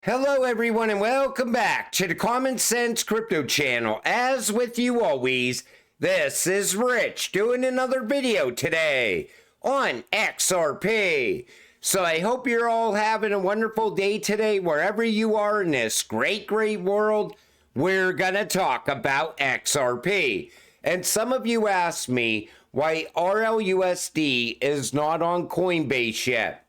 Hello everyone and welcome back to the Common Sense Crypto channel. As with you always, this is Rich doing another video today on XRP. So I hope you're all having a wonderful day today wherever you are in this great world. We're gonna talk about XRP. And some of you asked me why RLUSD is not on Coinbase yet.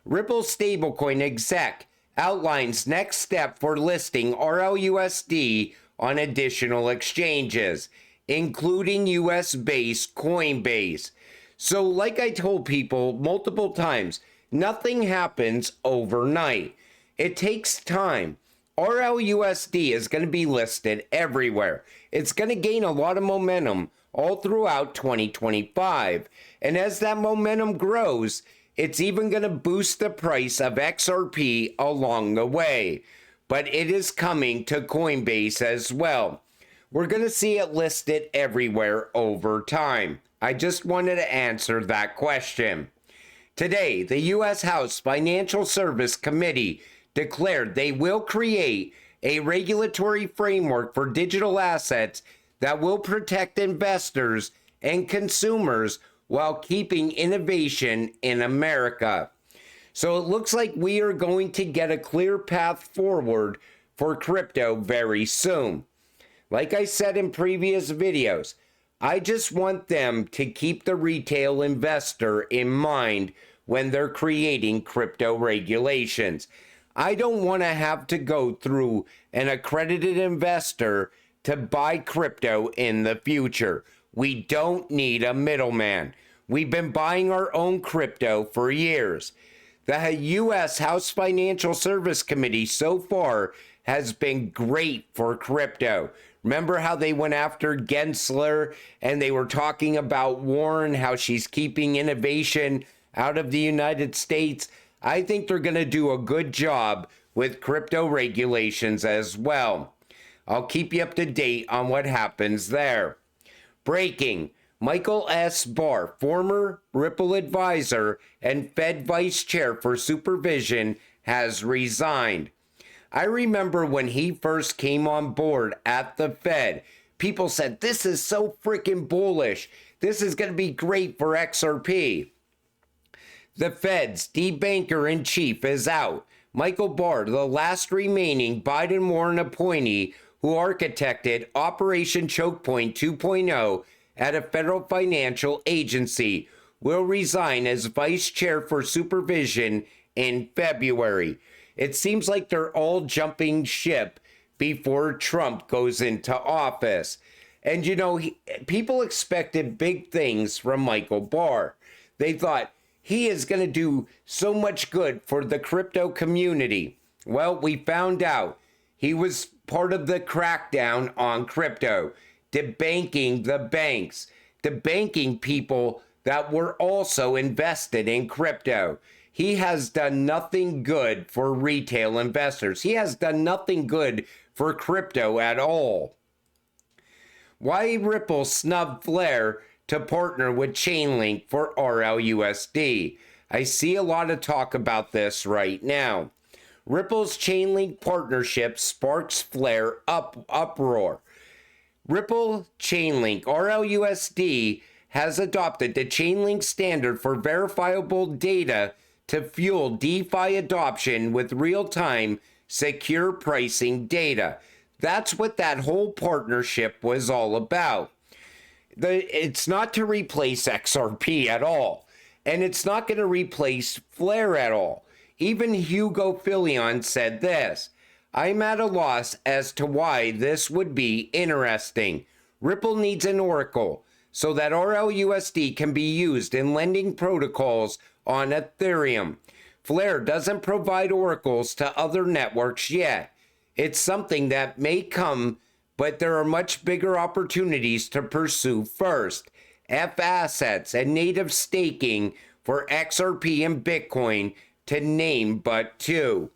Ripple stablecoin exec outlines next step for listing RLUSD on additional exchanges, including US-based Coinbase. So like I told people multiple times, nothing happens overnight. It takes time. RLUSD is going to be listed everywhere. It's going to gain a lot of momentum all throughout 2025. And as that momentum grows, it's even going to boost the price of XRP along the way. But it is coming to Coinbase as well. We're going to see it listed everywhere over time. I just wanted to answer that question. Today, the U.S. House Financial Service Committee declared they will create a regulatory framework for digital assets that will protect investors and consumers while keeping innovation in America. So it looks like we are going to get a clear path forward for crypto very soon. Like I said in previous videos, I just want them to keep the retail investor in mind when they're creating crypto regulations. I don't want to have to go through an accredited investor to buy crypto in the future. We don't need a middleman. We've been buying our own crypto for years. The U.S. House Financial Service Committee so far has been great for crypto. Remember how they went after Gensler and they were talking about Warren, how she's keeping innovation out of the United States? I think they're going to do a good job with crypto regulations as well. I'll keep you up to date on what happens there. Breaking. Michael S. Barr, former Ripple advisor and Fed vice chair for supervision, has resigned. I remember when he first came on board at the Fed, people said, this is so freaking bullish. This is going to be great for XRP. The Fed's debanker-in-chief is out. Michael Barr, the last remaining Biden-Warren appointee who architected Operation Choke Point 2.0 at a federal financial agency, will resign as vice chair for supervision in February. It seems like they're all jumping ship before Trump goes into office. And you know, people expected big things from Michael Barr. They thought he is going to do so much good for the crypto community. Well, we found out he was part of the crackdown on crypto, debanking the banks, debanking people that were also invested in crypto. He has done nothing good for retail investors. He has done nothing good for crypto at all. Why Ripple snubbed Flare to partner with Chainlink for RLUSD? I see a lot of talk about this right now. Ripple's Chainlink partnership sparks Flare uproar. Ripple Chainlink RLUSD has adopted the Chainlink standard for verifiable data to fuel DeFi adoption with real-time secure pricing data. That's what that whole partnership was all about. It's not to replace XRP at all, and it's not going to replace Flare at all. Even Hugo Filion said this: I'm at a loss as to why this would be interesting. Ripple needs an oracle so that RLUSD can be used in lending protocols on Ethereum. Flare doesn't provide oracles to other networks yet. It's something that may come, but there are much bigger opportunities to pursue first. F assets and native staking for XRP and Bitcoin, to name but two.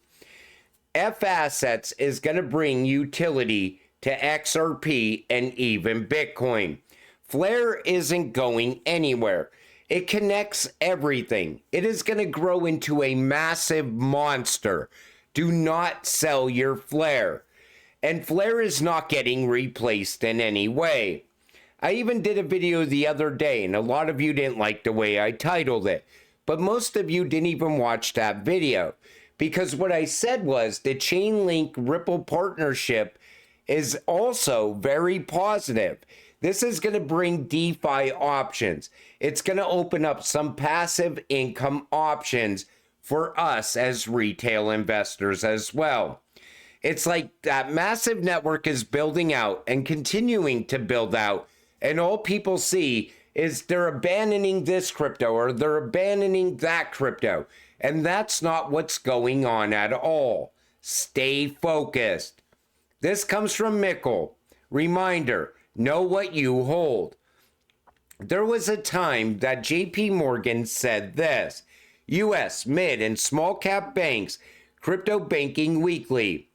F assets is going to bring utility to XRP and even Bitcoin. Flare isn't going anywhere. It connects everything. It is going to grow into a massive monster. Do not sell your Flare. And Flare is not getting replaced in any way. I even did a video the other day, and a lot of you didn't like the way I titled it. But most of you didn't even watch that video. Because what I said was the Chainlink Ripple partnership is also very positive. This is going to bring DeFi options. It's going to open up some passive income options for us as retail investors as well. It's like that massive network is building out and continuing to build out, and all people see is they're abandoning this crypto or they're abandoning that crypto, and that's not what's going on at all. Stay focused. This comes from Mikkel. Reminder, know what you hold. There was a time that JP Morgan said this: U.S. mid and small cap banks, crypto banking weekly.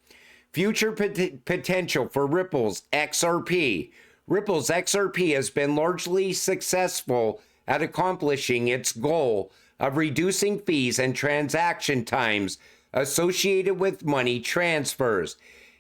Future potential for Ripple's XRP. Ripple's XRP has been largely successful at accomplishing its goal of reducing fees and transaction times associated with money transfers.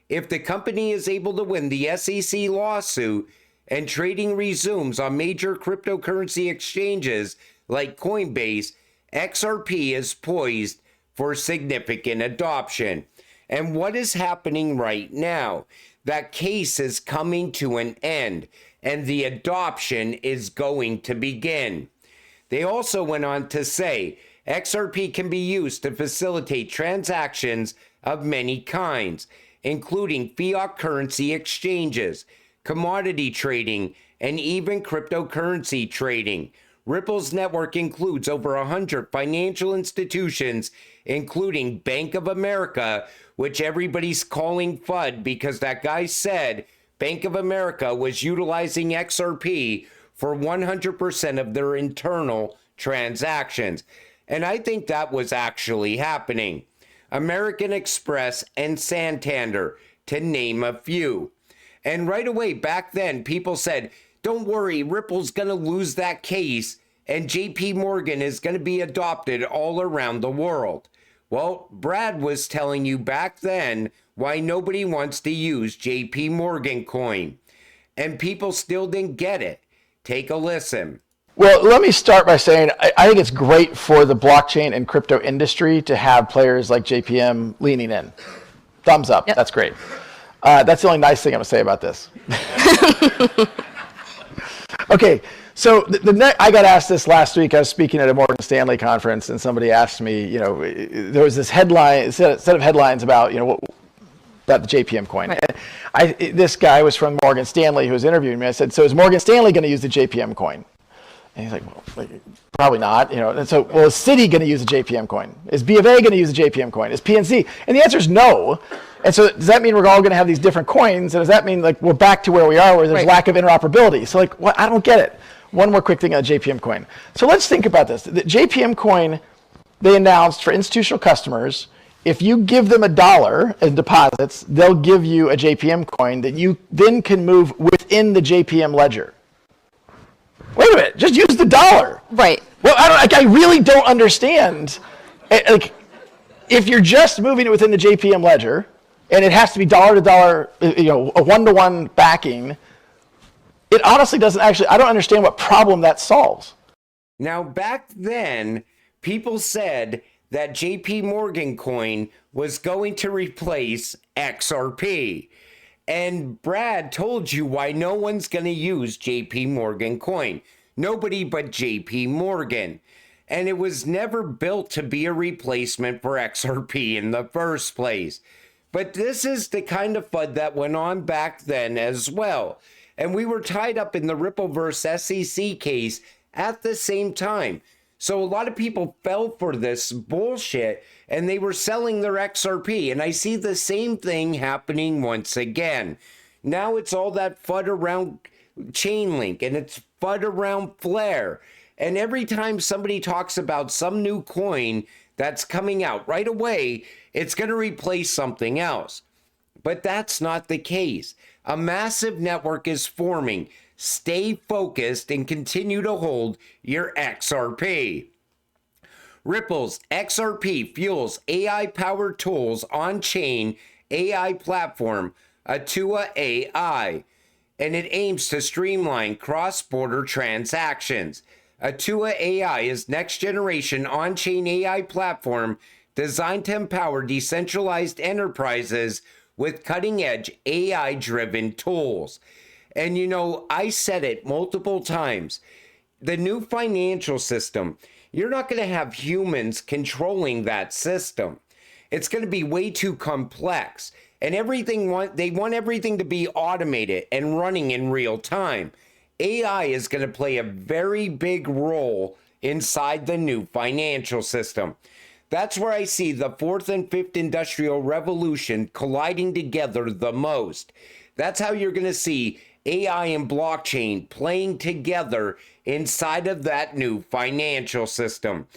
If the company is able to win the SEC lawsuit and trading resumes on major cryptocurrency exchanges like Coinbase, XRP is poised for significant adoption. And what is happening right now? That case is coming to an end, and the adoption is going to begin. They also went on to say XRP can be used to facilitate transactions of many kinds, including fiat currency exchanges, commodity trading, and even cryptocurrency trading. Ripple's network includes over 100 financial institutions, including Bank of America, which everybody's calling FUD because that guy said Bank of America was utilizing XRP for 100% of their internal transactions. And I think that was actually happening. American Express and Santander, to name a few. And right away back then, people said, don't worry, Ripple's going to lose that case and JP Morgan is going to be adopted all around the world. Well, Brad was telling you back then why nobody wants to use JP Morgan coin. And people still didn't get it. Take a listen. Well, let me start by saying I think it's great for the blockchain and crypto industry to have players like JPM leaning in. Thumbs up. Yep. That's great. That's the only nice thing I'm going to say about this. Okay, so I got asked this last week. I was speaking at a Morgan Stanley conference, and somebody asked me, there was this headline, set of headlines about, about the JPM coin. And this guy was from Morgan Stanley who was interviewing me. I said, so is Morgan Stanley going to use the JPM coin? And he's like, well, probably not. And so, well, is Citi going to use the JPM coin? Is B of A going to use the JPM coin? Is PNC? And the answer is no. And so does that mean we're all going to have these different coins? And does that mean we're back to where we are, where there's lack of interoperability? So what? I don't get it. One more quick thing on JPM coin. So let's think about this. The JPM coin, they announced for institutional customers, if you give them $1 in deposits, they'll give you a JPM coin that you then can move within the JPM ledger. Wait a minute, just use the $1. Right. Well, I really don't understand. If you're just moving it within the JPM ledger, and it has to be dollar to dollar, a one-to-one backing, it honestly doesn't actually, I don't understand what problem that solves. Now, back then, people said that JP Morgan coin was going to replace XRP. And Brad told you why no one's going to use JP Morgan coin. Nobody but JP Morgan. And it was never built to be a replacement for XRP in the first place. But this is the kind of FUD that went on back then as well. And we were tied up in the Rippleverse SEC case at the same time. So a lot of people fell for this bullshit and they were selling their XRP. And I see the same thing happening once again. Now it's all that FUD around Chainlink and it's FUD around Flare. And every time somebody talks about some new coin that's coming out right away, it's going to replace something else. But that's not the case. A massive network is forming. Stay focused and continue to hold your XRP. Ripple's XRP fuels AI-powered tools on-chain AI platform, Atua AI, and it aims to streamline cross-border transactions. Atua AI is next-generation on-chain AI platform designed to empower decentralized enterprises with cutting-edge AI-driven tools. And you know, I said it multiple times. The new financial system, you're not going to have humans controlling that system. It's going to be way too complex. And they want everything to be automated and running in real time. AI is going to play a very big role inside the new financial system. That's where I see the fourth and fifth industrial revolution colliding together the most. That's how you're going to see AI and blockchain playing together inside of that new financial system.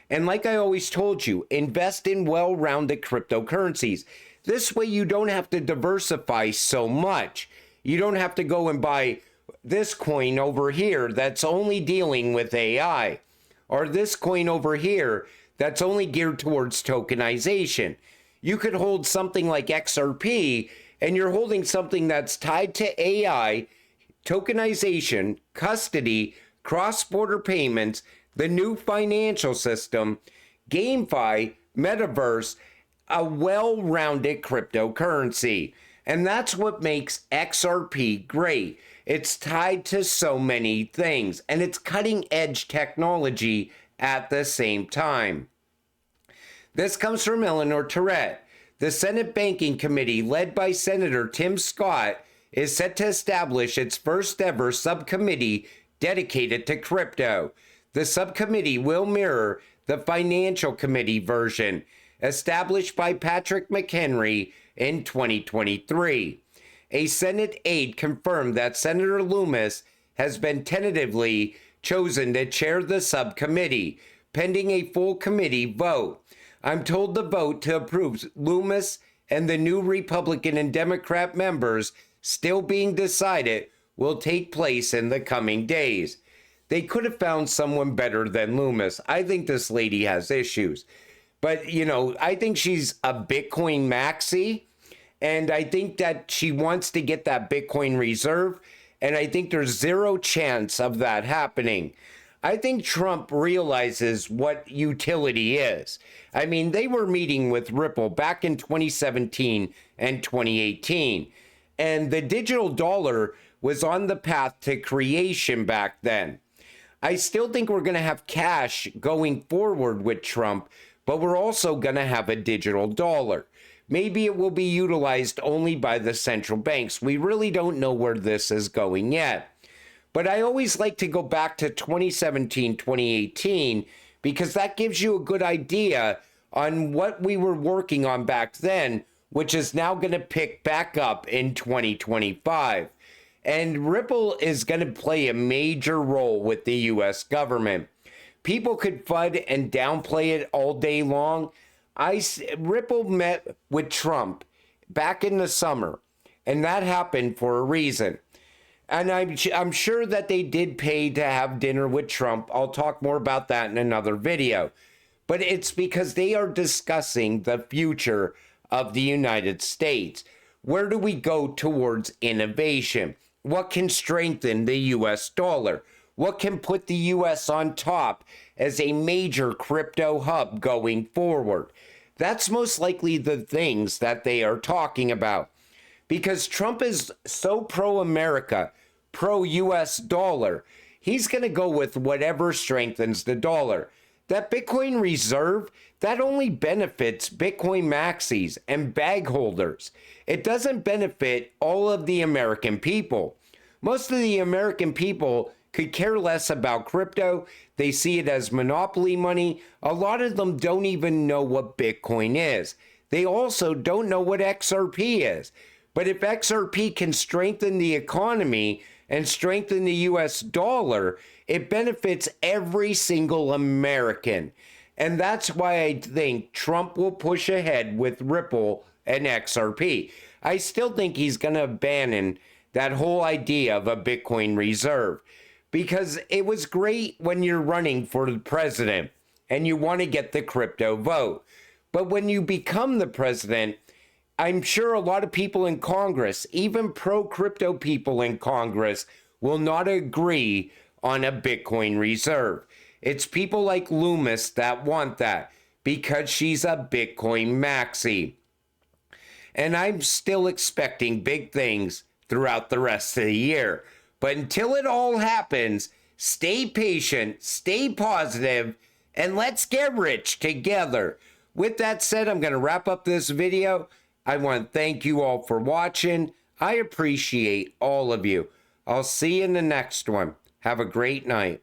And like I always told you, invest in well-rounded cryptocurrencies. This way you don't have to diversify so much. You don't have to go and buy this coin over here that's only dealing with AI, or this coin over here that's only geared towards tokenization. You could hold something like XRP, and you're holding something that's tied to AI, tokenization, custody, cross-border payments, the new financial system, GameFi, metaverse, a well-rounded cryptocurrency. And that's what makes XRP great. It's tied to so many things, and it's cutting-edge technology at the same time. This comes from Eleanor Tourette. The Senate Banking Committee, led by Senator Tim Scott, is set to establish its first ever subcommittee dedicated to crypto. The subcommittee will mirror the Financial Committee version, established by Patrick McHenry in 2023. A Senate aide confirmed that Senator Loomis has been tentatively chosen to chair the subcommittee, pending a full committee vote. I'm told the vote to approve Loomis and the new Republican and Democrat members, still being decided, will take place in the coming days. They could have found someone better than Loomis. I think this lady has issues. But, you know, I think she's a Bitcoin maxi, and I think that she wants to get that Bitcoin reserve, and I think there's zero chance of that happening. I think Trump realizes what utility is. I mean, they were meeting with Ripple back in 2017 and 2018, and the digital dollar was on the path to creation back then. I still think we're going to have cash going forward with Trump, but we're also going to have a digital dollar. Maybe it will be utilized only by the central banks. We really don't know where this is going yet. But I always like to go back to 2017, 2018, because that gives you a good idea on what we were working on back then, which is now going to pick back up in 2025. And Ripple is going to play a major role with the U.S. government. People could FUD and downplay it all day long. Ripple met with Trump back in the summer, and that happened for a reason. And I'm sure that they did pay to have dinner with Trump. I'll talk more about that in another video. But it's because they are discussing the future of the United States. Where do we go towards innovation? What can strengthen the U.S. dollar? What can put the U.S. on top as a major crypto hub going forward? That's most likely the things that they are talking about. Because Trump is so pro-America, pro-U.S. dollar, he's going to go with whatever strengthens the dollar. That Bitcoin reserve, that only benefits Bitcoin maxis and bag holders. It doesn't benefit all of the American people. Most of the American people could care less about crypto. They see it as monopoly money. A lot of them don't even know what Bitcoin is. They also don't know what XRP is. But if XRP can strengthen the economy and strengthen the US dollar, it benefits every single American. And that's why I think Trump will push ahead with Ripple and XRP. I still think he's going to abandon that whole idea of a Bitcoin reserve, because it was great when you're running for the president. and you want to get the crypto vote. But when you become the president, I'm sure a lot of people in Congress, even pro-crypto people in Congress, will not agree on a Bitcoin reserve. It's people like Loomis that want that because she's a Bitcoin maxi. And I'm still expecting big things throughout the rest of the year. But until it all happens, stay patient, stay positive, and let's get rich together. With that said, I'm going to wrap up this video. I want to thank you all for watching. I appreciate all of you. I'll see you in the next one. Have a great night.